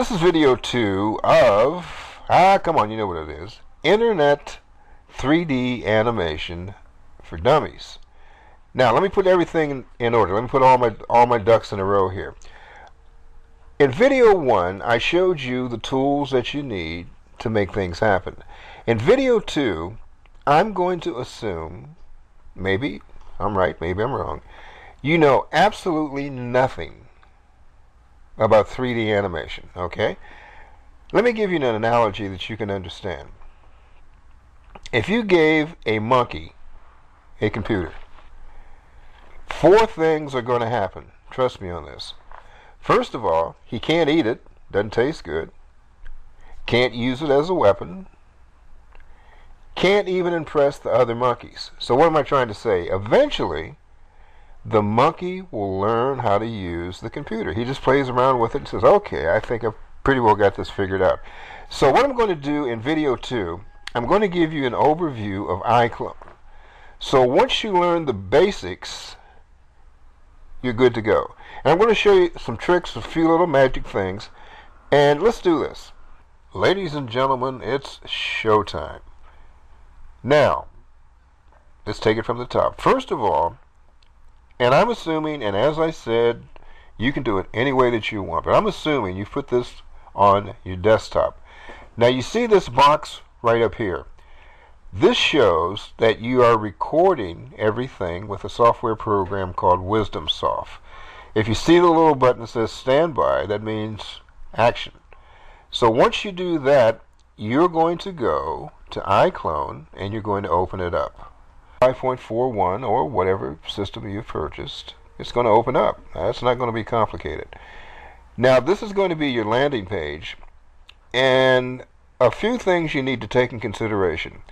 this is video 2 of, come on, you know what it is. Internet 3D animation for dummies. Now, let me put everything in order. Let me put all my ducks in a row here. In video 1, I showed you the tools that you need to make things happen. In video 2, I'm going to assume, maybe I'm right, maybe I'm wrong, you know absolutely nothing about 3D animation, okay? Let me give you an analogy that you can understand. If you gave a monkey a computer, 4 things are going to happen. Trust me on this. First of all, he can't eat it, doesn't taste good, can't use it as a weapon, can't even impress the other monkeys. So what am I trying to say? Eventually, the monkey will learn how to use the computer. He just plays around with it and says, okay, I think I've pretty well got this figured out. So what I'm going to do in video 2, I'm going to give you an overview of iClone. So once you learn the basics, you're good to go. And I'm going to show you some tricks, a few little magic things, and let's do this. Ladies and gentlemen, it's showtime. Now, let's take it from the top. First of all, and I'm assuming, and as I said, you can do it any way that you want, but I'm assuming you put this on your desktop. Now you see this box right up here. This shows that you are recording everything with a software program called WisdomSoft. If you see the little button that says standby, that means action. So once you do that, you're going to go to iClone and you're going to open it up. 5.41 or whatever system you've purchased, it's going to open up. That's not going to be complicated. Now this is going to be your landing page, and a few things you need to take in consideration.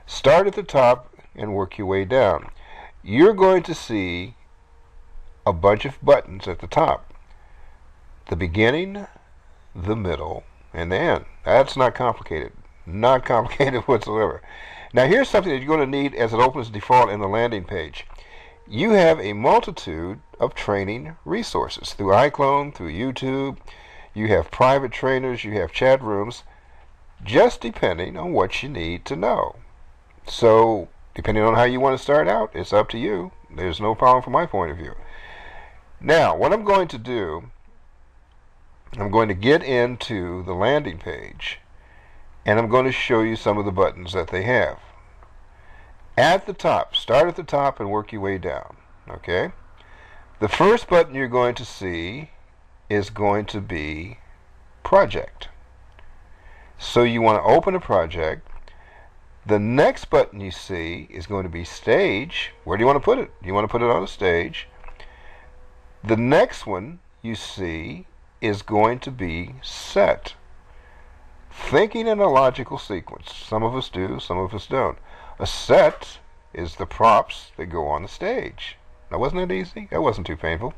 Start at the top and work your way down. You're going to see a bunch of buttons at the top. The beginning, the middle, and the end. That's not complicated. Not complicated whatsoever. Now here's something that you're going to need as it opens default in the landing page. You have a multitude of training resources through iClone, through YouTube. You have private trainers, you have chat rooms, just depending on what you need to know. So depending on how you want to start out, it's up to you. There's no problem from my point of view. Now what I'm going to do, I'm going to get into the landing page and I'm going to show you some of the buttons that they have. At the top, start at the top and work your way down, okay? The first button you're going to see is going to be project. So you want to open a project. The next button you see is going to be stage. Where do you want to put it? You want to put it on a stage. The next one you see is going to be set. Thinking in a logical sequence. Some of us do, some of us don't. A set is the props that go on the stage. Now wasn't that easy? That wasn't too painful.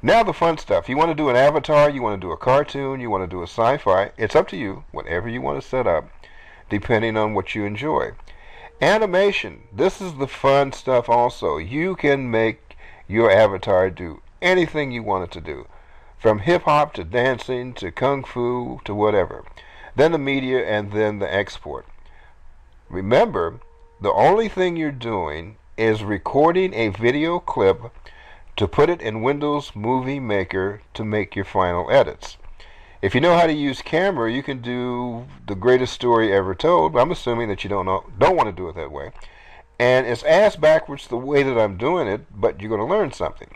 Now the fun stuff. You want to do an avatar, you want to do a cartoon, you want to do a sci-fi. It's up to you, whatever you want to set up, depending on what you enjoy. Animation. This is the fun stuff also. You can make your avatar do anything you want it to do. From hip-hop to dancing to kung fu to whatever. Then the media and then the export. Remember, the only thing you're doing is recording a video clip to put it in Windows Movie Maker to make your final edits. If you know how to use camera, you can do the greatest story ever told, but I'm assuming that you don't want to do it that way. And it's ass backwards the way that I'm doing it, but you're going to learn something.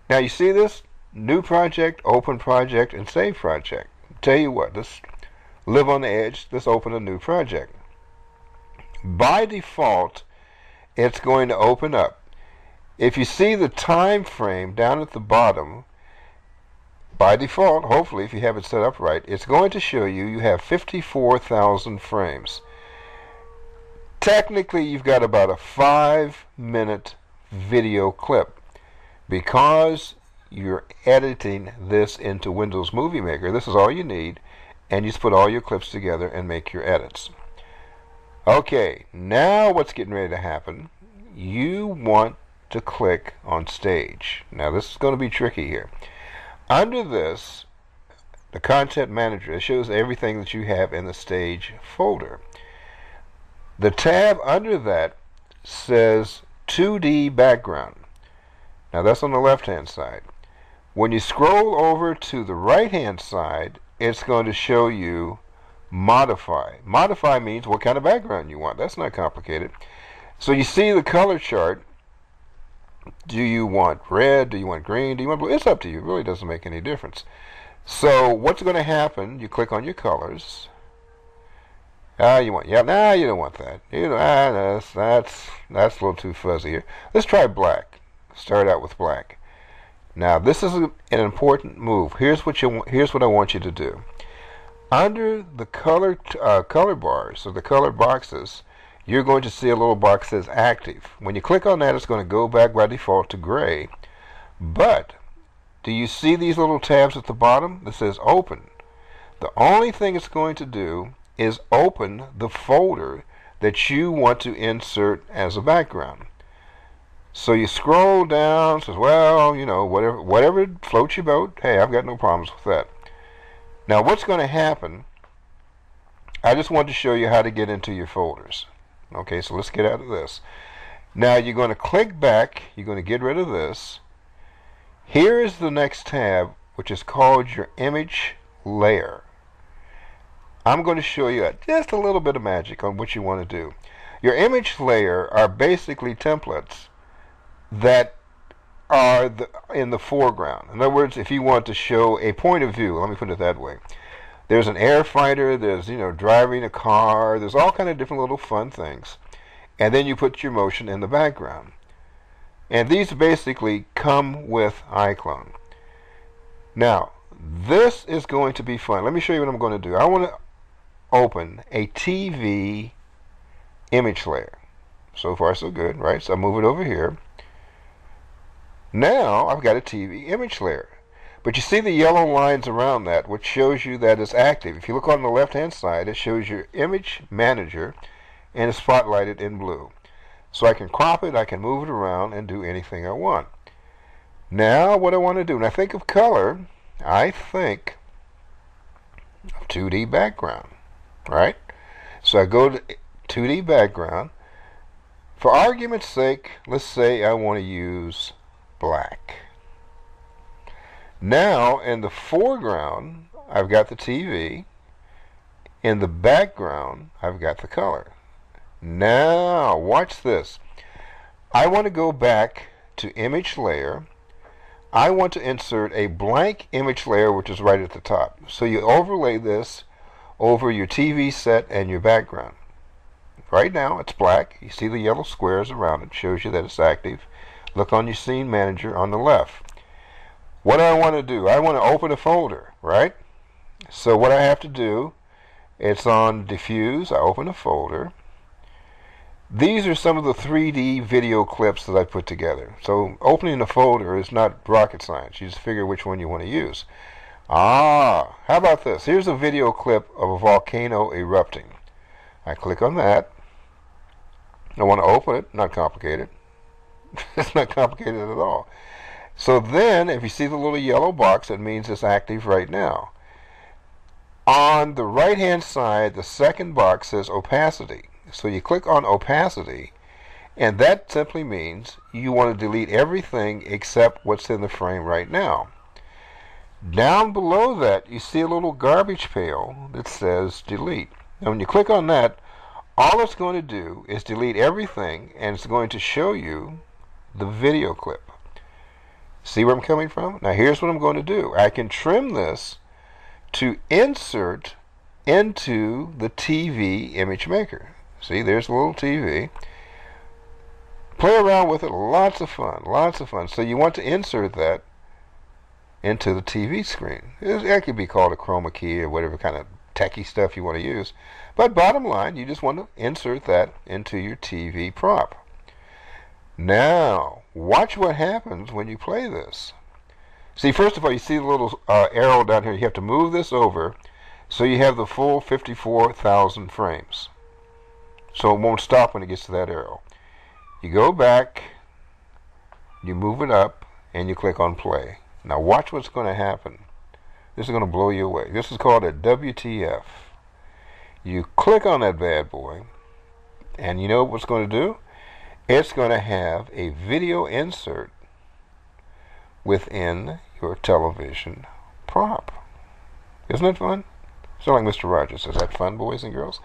Now you see this? New project, open project, and save project. Tell you what, let's live on the edge. Let's open a new project. By default, it's going to open up. If you see the time frame down at the bottom, by default, hopefully if you have it set up right, it's going to show you have 54,000 frames. Technically, you've got about a 5-minute video clip. Because you're editing this into Windows Movie Maker, this is all you need, and you just put all your clips together and make your edits. Okay, now what's getting ready to happen? You want to click on stage. Now this is going to be tricky here. Under this, the content manager. It shows everything that you have in the stage folder. The tab under that says 2D background. Now that's on the left hand side. When you scroll over to the right hand side, it's going to show you modify. Modify means what kind of background you want. That's not complicated. So you see the color chart. Do you want red? Do you want green? Do you want blue? It's up to you. It really doesn't make any difference. So what's going to happen? You click on your colors. You want, yeah, nah, you don't want that. You know, that's a little too fuzzy here. Let's try black. Start out with black. Now this is an important move. Here's what I want you to do. Under the color bars, or the color boxes, you're going to see a little box that says active. When you click on that, it's going to go back by default to gray. But do you see these little tabs at the bottom that says open? The only thing it's going to do is open the folder that you want to insert as a background. So you scroll down, says, well, you know, whatever floats your boat. Hey, I've got no problems with that. Now what's going to happen, I just want to show you how to get into your folders. Okay, so let's get out of this. Now you're going to click back, you're going to get rid of this. Here is the next tab, which is called your image layer. I'm going to show you just a little bit of magic on what you want to do. Your image layer are basically templates that are in the foreground. In other words, if you want to show a point of view, let me put it that way. There's an air fighter, there's, you know, driving a car, there's all kind of different little fun things. And then you put your motion in the background. And these basically come with iClone. Now, this is going to be fun. Let me show you what I'm going to do. I want to open a TV image layer. So far so good, right? So I move it over here. Now I've got a TV image layer. But you see the yellow lines around that, which shows you that it's active. If you look on the left-hand side, it shows your image manager, and it's spotlighted in blue. So I can crop it, I can move it around, and do anything I want. Now what I want to do, when I think of color, I think of 2D background, right? So I go to 2D background. For argument's sake, let's say I want to use black. Now in the foreground I've got the TV. In the background I've got the color. Now watch this. I want to go back to image layer. I want to insert a blank image layer, which is right at the top. So you overlay this over your TV set and your background. Right now it's black. You see the yellow squares around it. Shows you that it's active. Look on your scene manager on the left. What do I want to do? I want to open a folder, right? So what I have to do, it's on diffuse. I open a folder. These are some of the 3D video clips that I put together. So opening a folder is not rocket science. You just figure which one you want to use. How about this? Here's a video clip of a volcano erupting. I click on that. I want to open it. Not complicated. It's not complicated at all. So then, if you see the little yellow box, it means it's active right now. On the right-hand side, the second box says opacity. So you click on opacity, and that simply means you want to delete everything except what's in the frame right now. Down below that, you see a little garbage pail that says delete. Now when you click on that, all it's going to do is delete everything, and it's going to show you the video clip. See where I'm coming from? Now here's what I'm going to do. I can trim this to insert into the TV image maker. See, there's a little TV. Play around with it. Lots of fun. Lots of fun. So you want to insert that into the TV screen. That could be called a chroma key or whatever kind of techie stuff you want to use. But bottom line, you just want to insert that into your TV prop. Now, watch what happens when you play this. See, first of all, you see the little arrow down here. You have to move this over so you have the full 54,000 frames. So it won't stop when it gets to that arrow. You go back, you move it up, and you click on play. Now watch what's going to happen. This is going to blow you away. This is called a WTF. You click on that bad boy, and you know what it's going to do? It's going to have a video insert within your television prop. Isn't it fun? So like Mr. Rogers says, that fun, boys and girls?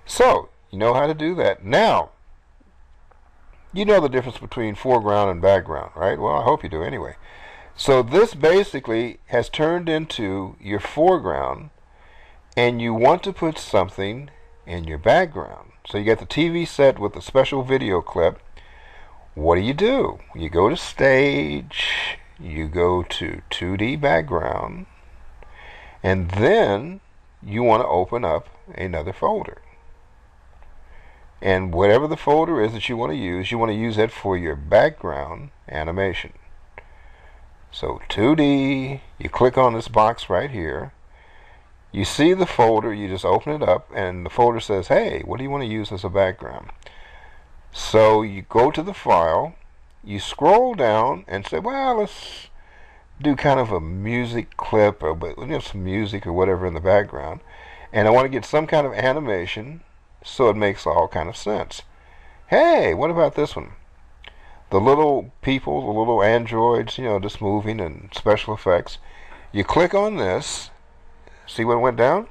So, you know how to do that. Now, you know the difference between foreground and background, right? Well, I hope you do anyway. So this basically has turned into your foreground, and you want to put something in your background. So you got the TV set with a special video clip. What do? You go to Stage, you go to 2D background, and then you want to open up another folder. And whatever the folder is that you want to use that for your background animation. So 2D, you click on this box right here. You see the folder, you just open it up, and the folder says, hey, what do you want to use as a background? So you go to the file, you scroll down and say, well, let's do kind of a music clip, or some music or whatever in the background. And I want to get some kind of animation so it makes all kind of sense. Hey, what about this one? The little people, the little androids, just moving and special effects. You click on this. See what went down?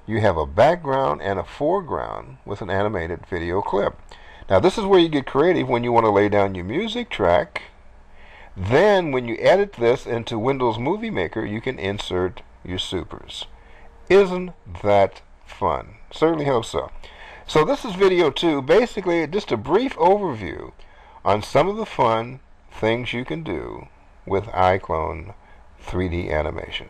You have a background and a foreground with an animated video clip. Now this is where you get creative when you want to lay down your music track. Then when you edit this into Windows Movie Maker, you can insert your supers. Isn't that fun? Certainly hope so. So this is video 2, basically just a brief overview on some of the fun things you can do with iClone 3D animation.